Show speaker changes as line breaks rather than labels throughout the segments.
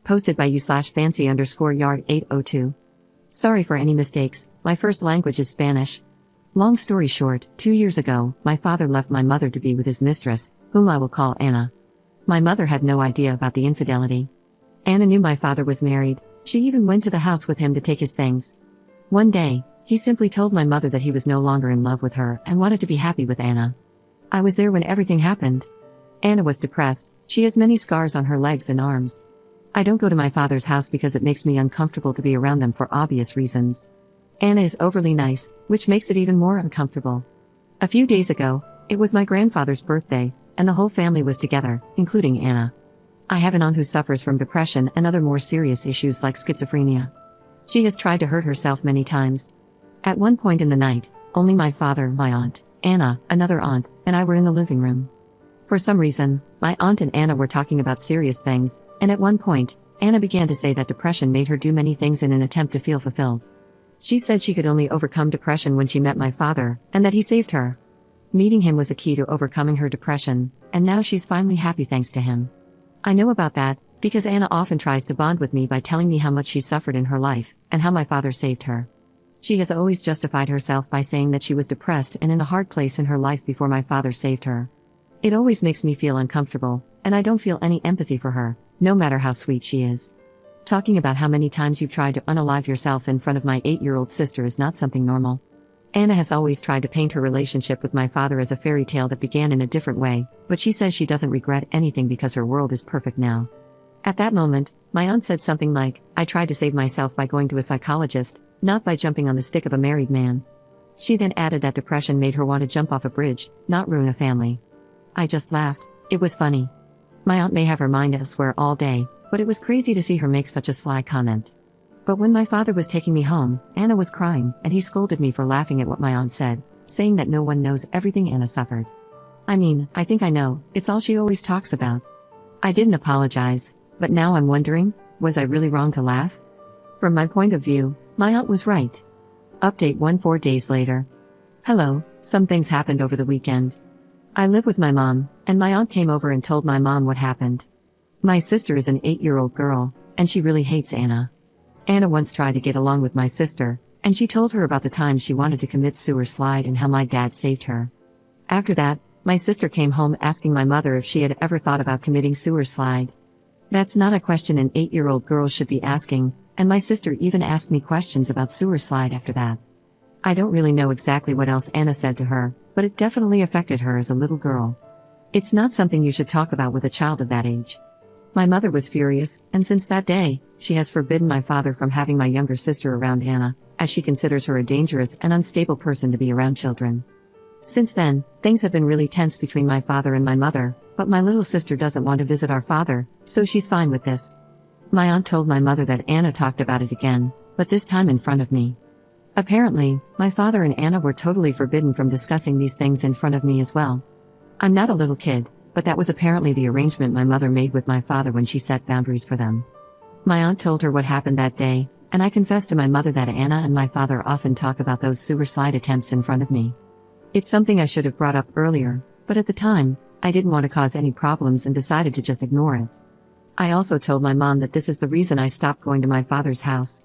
Posted by you/fancy_yard802. Sorry for any mistakes, my first language is Spanish. Long story short, 2 years ago, my father left my mother to be with his mistress, whom I will call Anna. My mother had no idea about the infidelity. Anna knew my father was married, she even went to the house with him to take his things. One day, he simply told my mother that he was no longer in love with her and wanted to be happy with Anna. I was there when everything happened. Anna was depressed, she has many scars on her legs and arms. I don't go to my father's house because it makes me uncomfortable to be around them for obvious reasons. Anna is overly nice, which makes it even more uncomfortable. A few days ago, it was my grandfather's birthday, and the whole family was together, including Anna. I have an aunt who suffers from depression and other more serious issues like schizophrenia. She has tried to hurt herself many times. At one point in the night, only my father, my aunt, Anna, another aunt, and I were in the living room. For some reason, my aunt and Anna were talking about serious things, and at one point, Anna began to say that depression made her do many things in an attempt to feel fulfilled. She said she could only overcome depression when she met my father, and that he saved her. Meeting him was a key to overcoming her depression, and now she's finally happy thanks to him. I know about that, because Anna often tries to bond with me by telling me how much she suffered in her life, and how my father saved her. She has always justified herself by saying that she was depressed and in a hard place in her life before my father saved her. It always makes me feel uncomfortable, and I don't feel any empathy for her, no matter how sweet she is. Talking about how many times you've tried to unalive yourself in front of my 8-year-old sister is not something normal. Anna has always tried to paint her relationship with my father as a fairy tale that began in a different way, but she says she doesn't regret anything because her world is perfect now. At that moment, my aunt said something like, "I tried to save myself by going to a psychologist, not by jumping on the stick of a married man." She then added that depression made her want to jump off a bridge, not ruin a family. I just laughed, it was funny. My aunt may have her mind elsewhere all day, but it was crazy to see her make such a sly comment. But when my father was taking me home, Anna was crying, and he scolded me for laughing at what my aunt said, saying that no one knows everything Anna suffered. I mean, I think I know, it's all she always talks about. I didn't apologize, but now I'm wondering, was I really wrong to laugh? From my point of view, my aunt was right. Update 4 days later. Hello, some things happened over the weekend. I live with my mom, and my aunt came over and told my mom what happened. My sister is an 8-year-old girl, and she really hates Anna. Anna once tried to get along with my sister, and she told her about the time she wanted to commit suicide and how my dad saved her. After that, my sister came home asking my mother if she had ever thought about committing suicide. That's not a question an 8-year-old girl should be asking, and my sister even asked me questions about suicide after that. I don't really know exactly what else Anna said to her, but it definitely affected her as a little girl. It's not something you should talk about with a child of that age. My mother was furious, and since that day, she has forbidden my father from having my younger sister around Anna, as she considers her a dangerous and unstable person to be around children. Since then, things have been really tense between my father and my mother, but my little sister doesn't want to visit our father, so she's fine with this. My aunt told my mother that Anna talked about it again, but this time in front of me. Apparently, my father and Anna were totally forbidden from discussing these things in front of me as well. I'm not a little kid, but that was apparently the arrangement my mother made with my father when she set boundaries for them. My aunt told her what happened that day, and I confessed to my mother that Anna and my father often talk about those suicide attempts in front of me. It's something I should have brought up earlier, but at the time, I didn't want to cause any problems and decided to just ignore it. I also told my mom that this is the reason I stopped going to my father's house.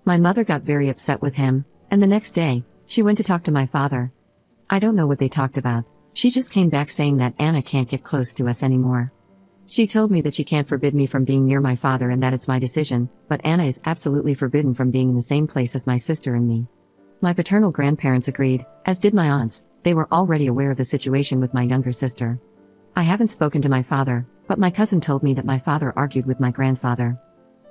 My mother got very upset with him, and the next day, she went to talk to my father. I don't know what they talked about. She just came back saying that Anna can't get close to us anymore. She told me that she can't forbid me from being near my father and that it's my decision, but Anna is absolutely forbidden from being in the same place as my sister and me. My paternal grandparents agreed, as did my aunts. They were already aware of the situation with my younger sister. I haven't spoken to my father, but my cousin told me that my father argued with my grandfather.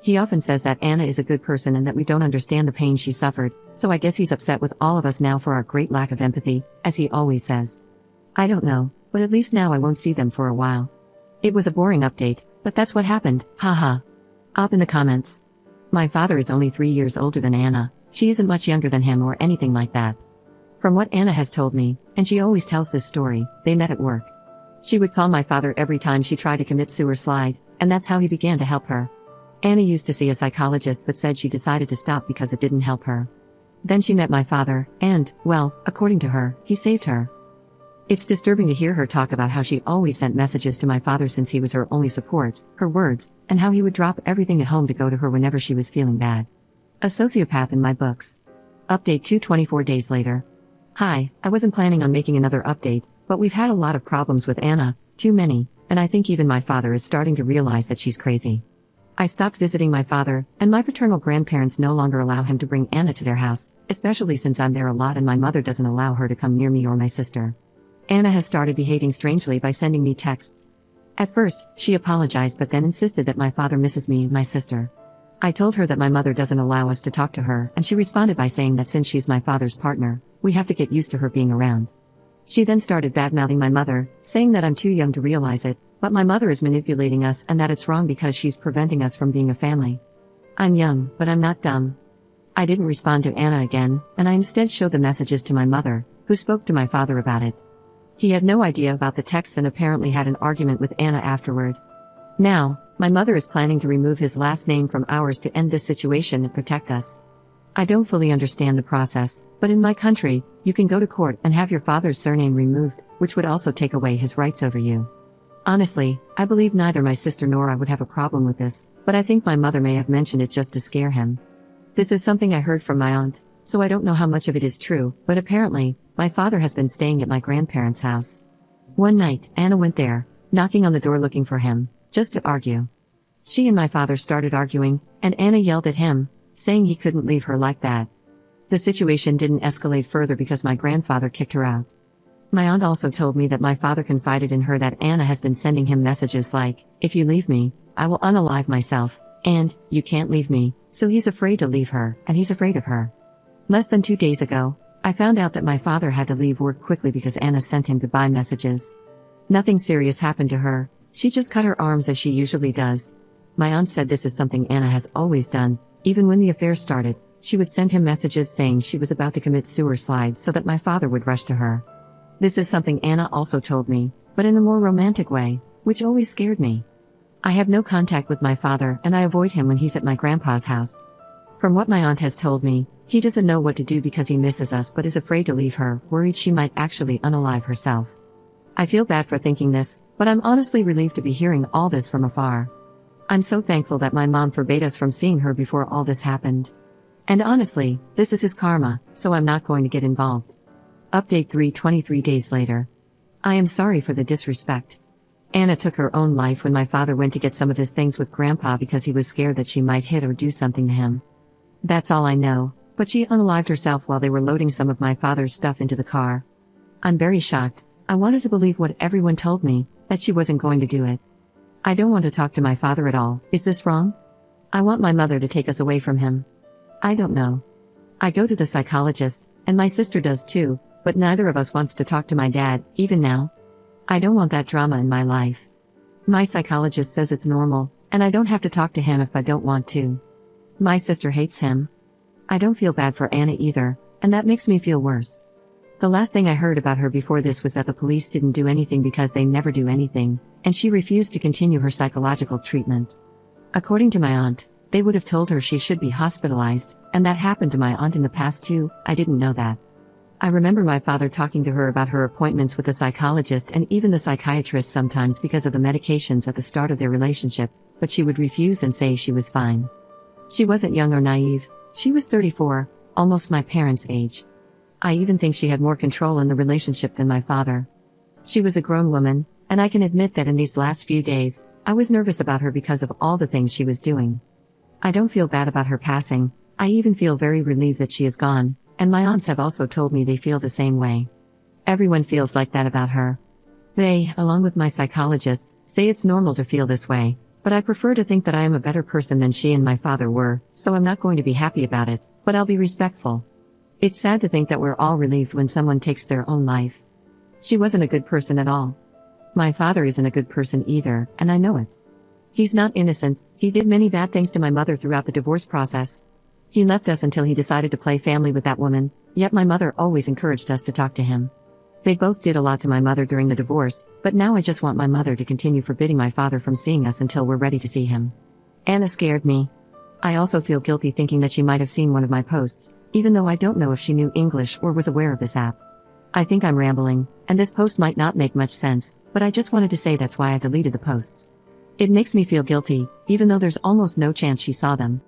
He often says that Anna is a good person and that we don't understand the pain she suffered, so I guess he's upset with all of us now for our great lack of empathy, as he always says. I don't know, but at least now I won't see them for a while. It was a boring update, but that's what happened, haha. Up in the comments. My father is only 3 years older than Anna, she isn't much younger than him or anything like that. From what Anna has told me, and she always tells this story, they met at work. She would call my father every time she tried to commit suicide, and that's how he began to help her. Anna used to see a psychologist but said she decided to stop because it didn't help her. Then she met my father, and, well, according to her, he saved her. It's disturbing to hear her talk about how she always sent messages to my father since he was her only support, her words, and how he would drop everything at home to go to her whenever she was feeling bad. A sociopath in my books. Update 224 days later. Hi, I wasn't planning on making another update, but we've had a lot of problems with Anna, too many, and I think even my father is starting to realize that she's crazy. I stopped visiting my father, and my paternal grandparents no longer allow him to bring Anna to their house, especially since I'm there a lot and my mother doesn't allow her to come near me or my sister. Anna has started behaving strangely by sending me texts. At first, she apologized but then insisted that my father misses me and my sister. I told her that my mother doesn't allow us to talk to her, and she responded by saying that since she's my father's partner, we have to get used to her being around. She then started badmouthing my mother, saying that I'm too young to realize it, but my mother is manipulating us and that it's wrong because she's preventing us from being a family. I'm young, but I'm not dumb. I didn't respond to Anna again, and I instead showed the messages to my mother, who spoke to my father about it. He had no idea about the texts and apparently had an argument with Anna afterward. Now, my mother is planning to remove his last name from ours to end this situation and protect us. I don't fully understand the process, but in my country, you can go to court and have your father's surname removed, which would also take away his rights over you. Honestly, I believe neither my sister nor I would have a problem with this, but I think my mother may have mentioned it just to scare him. This is something I heard from my aunt, so I don't know how much of it is true, but apparently, my father has been staying at my grandparents' house. One night, Anna went there, knocking on the door looking for him, just to argue. She and my father started arguing, and Anna yelled at him, saying he couldn't leave her like that. The situation didn't escalate further because my grandfather kicked her out. My aunt also told me that my father confided in her that Anna has been sending him messages like, "If you leave me, I will unalive myself," and, "You can't leave me," so he's afraid to leave her, and he's afraid of her. Less than 2 days ago, I found out that my father had to leave work quickly because Anna sent him goodbye messages. Nothing serious happened to her, she just cut her arms as she usually does. My aunt said this is something Anna has always done, even when the affair started, she would send him messages saying she was about to commit suicide so that my father would rush to her. This is something Anna also told me, but in a more romantic way, which always scared me. I have no contact with my father and I avoid him when he's at my grandpa's house. From what my aunt has told me, he doesn't know what to do because he misses us but is afraid to leave her, worried she might actually unalive herself. I feel bad for thinking this, but I'm honestly relieved to be hearing all this from afar. I'm so thankful that my mom forbade us from seeing her before all this happened. And honestly, this is his karma, so I'm not going to get involved. Update 323 days later. I am sorry for the disrespect. Anna took her own life when my father went to get some of his things with Grandpa because he was scared that she might hit or do something to him. That's all I know, but she unalived herself while they were loading some of my father's stuff into the car. I'm very shocked. I wanted to believe what everyone told me, that she wasn't going to do it. I don't want to talk to my father at all. Is this wrong? I want my mother to take us away from him. I don't know. I go to the psychologist, and my sister does too, but neither of us wants to talk to my dad, even now. I don't want that drama in my life. My psychologist says it's normal, and I don't have to talk to him if I don't want to. My sister hates him. I don't feel bad for Anna either, and that makes me feel worse. The last thing I heard about her before this was that the police didn't do anything because they never do anything, and she refused to continue her psychological treatment. According to my aunt, they would have told her she should be hospitalized, and that happened to my aunt in the past too. I didn't know that. I remember my father talking to her about her appointments with the psychologist and even the psychiatrist sometimes because of the medications at the start of their relationship, but she would refuse and say she was fine. She wasn't young or naive, she was 34, almost my parents' age. I even think she had more control in the relationship than my father. She was a grown woman, and I can admit that in these last few days, I was nervous about her because of all the things she was doing. I don't feel bad about her passing, I even feel very relieved that she is gone, and my aunts have also told me they feel the same way. Everyone feels like that about her. They, along with my psychologist, say it's normal to feel this way, but I prefer to think that I am a better person than she and my father were, so I'm not going to be happy about it, but I'll be respectful. It's sad to think that we're all relieved when someone takes their own life. She wasn't a good person at all. My father isn't a good person either, and I know it. He's not innocent, he did many bad things to my mother throughout the divorce process. He left us until he decided to play family with that woman, yet my mother always encouraged us to talk to him. They both did a lot to my mother during the divorce, but now I just want my mother to continue forbidding my father from seeing us until we're ready to see him. Anna scared me. I also feel guilty thinking that she might have seen one of my posts, even though I don't know if she knew English or was aware of this app. I think I'm rambling, and this post might not make much sense, but I just wanted to say that's why I deleted the posts. It makes me feel guilty, even though there's almost no chance she saw them.